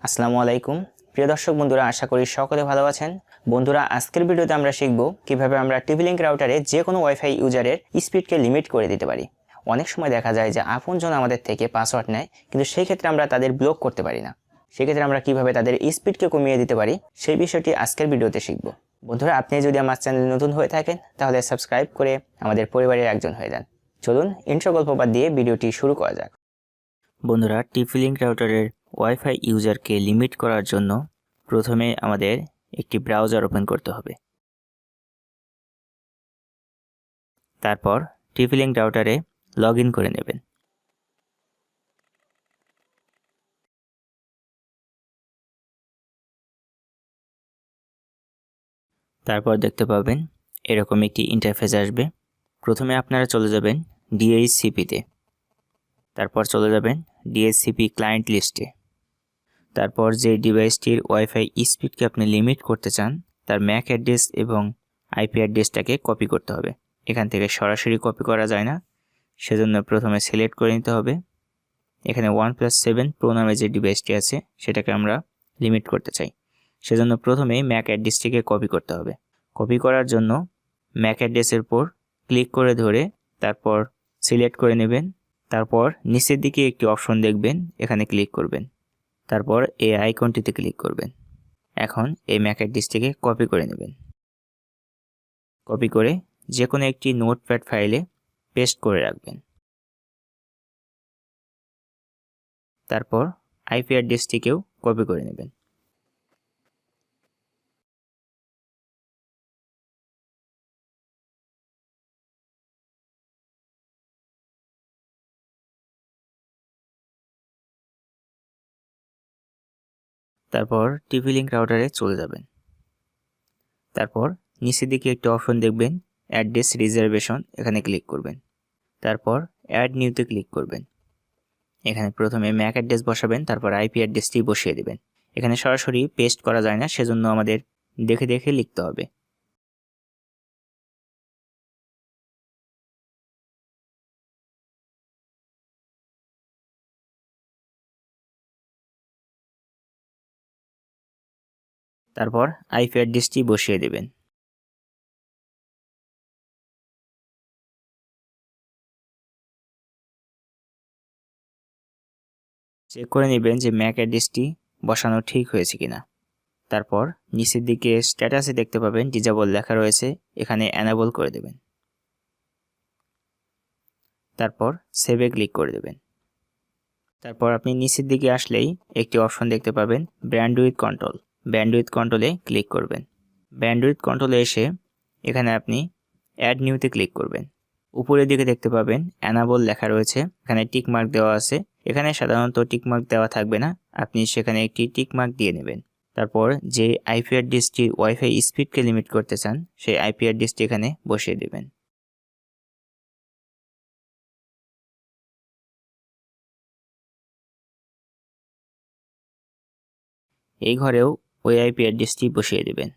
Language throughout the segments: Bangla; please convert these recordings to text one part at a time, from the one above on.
আসসালামু আলাইকুম প্রিয় দর্শক বন্ধুরা, আশা করি সকলে ভালো আছেন। বন্ধুরা, আজকের ভিডিওতে আমরা শিখব কিভাবে আমরা টিভি লিংক রাউটারে যে কোনো ওয়াইফাই ইউজারের স্পিডকে লিমিট করে দিতে পারি। অনেক সময় দেখা যায় যে আপনজন আমাদের থেকে পাসওয়ার্ড নেয়, কিন্তু সেই ক্ষেত্রে আমরা তাদের ব্লক করতে পারি না। সেক্ষেত্রে আমরা কিভাবে তাদের স্পিডকে কমিয়ে দিতে পারি সেই বিষয়টি আজকের ভিডিওতে শিখব। বন্ধুরা, আপনি যদি আমার চ্যানেলে নতুন হয়ে থাকেন তাহলে সাবস্ক্রাইব করে আমাদের পরিবারের একজন হয়ে যান। চলুন ইন্ট্রো গল্প বাদ দিয়ে ভিডিওটি শুরু করা যাক। বন্ধুরা, টিভি লিংক রাউটারের ওয়াইফাই ইউজারকে লিমিট করার জন্য প্রথমে আমাদের একটি ব্রাউজার ওপেন করতে হবে। তারপর টিভি লিংক রাউটারে লগ ইন করে নেবেন। তারপর দেখতে পাবেন এরকম একটি ইন্টারফেস আসবে। প্রথমে আপনারা চলে যাবেন ডিএইচসিপিতে, তারপর চলে যাবেন ডিএইচসিপি ক্লায়েন্ট লিস্টে। তারপর যে ডিভাইসটির ওয়াইফাই স্পিডকে আপনি লিমিট করতে চান তার ম্যাক অ্যাড্রেস এবং আইপি অ্যাড্রেসটাকে কপি করতে হবে। এখান থেকে সরাসরি কপি করা যায় না, সেজন্য প্রথমে সিলেক্ট করে নিতে হবে। এখানে 1+7 প্রো নামে যে ডিভাইসটি আছে সেটাকে আমরা লিমিট করতে চাই, সেজন্য প্রথমেই ম্যাক অ্যাড্রেসটিকে কপি করতে হবে। কপি করার জন্য ম্যাক অ্যাড্রেসের উপর ক্লিক করে ধরে তারপর সিলেক্ট করে নেবেন। তারপর নিচের দিকে একটি অপশন দেখবেন, এখানে ক্লিক করবেন। তারপর এই আইকনটিতে ক্লিক করবেন। এখন এই ম্যাক অ্যাড্রেসটিকে কপি করে নেবেন। কপি করে যে কোনো একটি নোটপ্যাড ফাইলে পেস্ট করে রাখবেন। তারপর আইপি অ্যাড্রেসটিকেও কপি করে নেবেন। তারপর টিভি লিংক রাউটারে চলে যাবেন। তারপর নিচের দিকে একটি অপশন দেখবেন অ্যাড্রেস রিজার্ভেশন, এখানে ক্লিক করবেন। তারপর অ্যাড নিউতে ক্লিক করবেন। এখানে প্রথমে ম্যাক অ্যাড্রেস বসাবেন, তারপর আইপি অ্যাড্রেসটি বসিয়ে দেবেন। এখানে সরাসরি পেস্ট করা যায় না, সেজন্য আমাদের দেখে দেখে লিখতে হবে। তারপর আইপি অ্যাড্রেসটি বসিয়ে দেবেন। চেক করে নেবেন যে ম্যাক অ্যাড্রেসটি বসানো ঠিক হয়েছে কিনা। তারপর নিচের দিকে স্ট্যাটাসে দেখতে পাবেন ডিজেবল লেখা রয়েছে, এখানে এনেবল করে দেবেন। তারপর সেভে ক্লিক করে দেবেন। তারপর আপনি নিচের দিকে আসলেই একটি অপশন দেখতে পাবেন ব্যান্ডউইথ কন্ট্রোল। ব্যান্ডউইথ কন্ট্রোলে ক্লিক করবেন। ব্যান্ডউইথ কন্ট্রোলে এসে এখানে আপনি অ্যাড নিউতে ক্লিক করবেন। উপরের দিকে দেখতে পাবেন এনেবল লেখা রয়েছে, এখানে টিক মার্ক দেওয়া আছে। এখানে সাধারণত টিক মার্ক দেওয়া থাকবে না, আপনি সেখানে একটি টিক মার্ক দিয়ে নেবেন। তারপর যে আইপি অ্যাড্রেসটি ওয়াইফাই স্পিডকে লিমিট করতে চান সেই আইপি অ্যাড্রেসটি এখানে বসিয়ে দেবেন। এই ঘরেও ওই আইপি অ্যাড্রেসটি বসিয়ে দেবেন।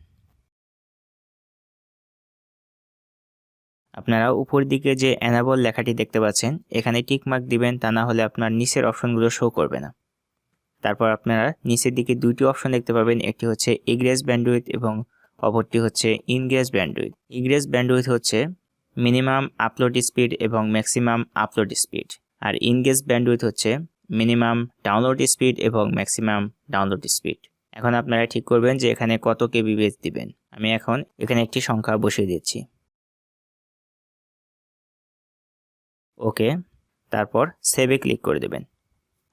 আপনারা উপর দিকে যে এনেবল লেখাটি দেখতে পাচ্ছেন এখানে টিক মার্ক দিবেন, তা না হলে আপনার নিচের অপশনগুলো শো করবে না। তারপর আপনারা নিচের দিকে দুইটি অপশন দেখতে পাবেন, একটি হচ্ছে ইগ্রেস ব্যান্ডউইথ এবং অপরটি হচ্ছে ইনগ্রেস ব্যান্ডউইথ। ইগ্রেস ব্যান্ডউইথ হচ্ছে মিনিমাম আপলোড স্পিড এবং ম্যাক্সিমাম আপলোড স্পিড, আর ইনগ্রেস ব্যান্ডউইথ হচ্ছে মিনিমাম ডাউনলোড স্পিড এবং ম্যাক্সিমাম ডাউনলোড স্পিড। এখন আপনারা ঠিক করবেন যে এখানে কত কেবি বেজ দিবেন। আমি এখন এখানে একটি সংখ্যা বসিয়ে দিচ্ছি। ওকে, তারপর সেভে ক্লিক করে দেবেন।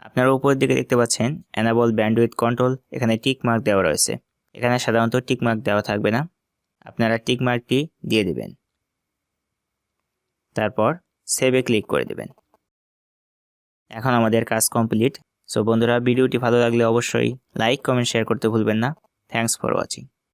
আপনারা উপরের দিকে দেখতে পাচ্ছেন এনেবল ব্যান্ডউইথ কন্ট্রোল, এখানে টিক মার্ক দেওয়া রয়েছে। এখানে সাধারণত টিক মার্ক দেওয়া থাকবে না, আপনারা টিক মার্কটি দিয়ে দেবেন। তারপর সেভে ক্লিক করে দেবেন। এখন আমাদের কাজ কমপ্লিট। সো বন্ধুরা, ভিডিওটি ভালো লাগলে অবশ্যই লাইক, কমেন্ট, শেয়ার করতে ভুলবেন না। Thanks for watching.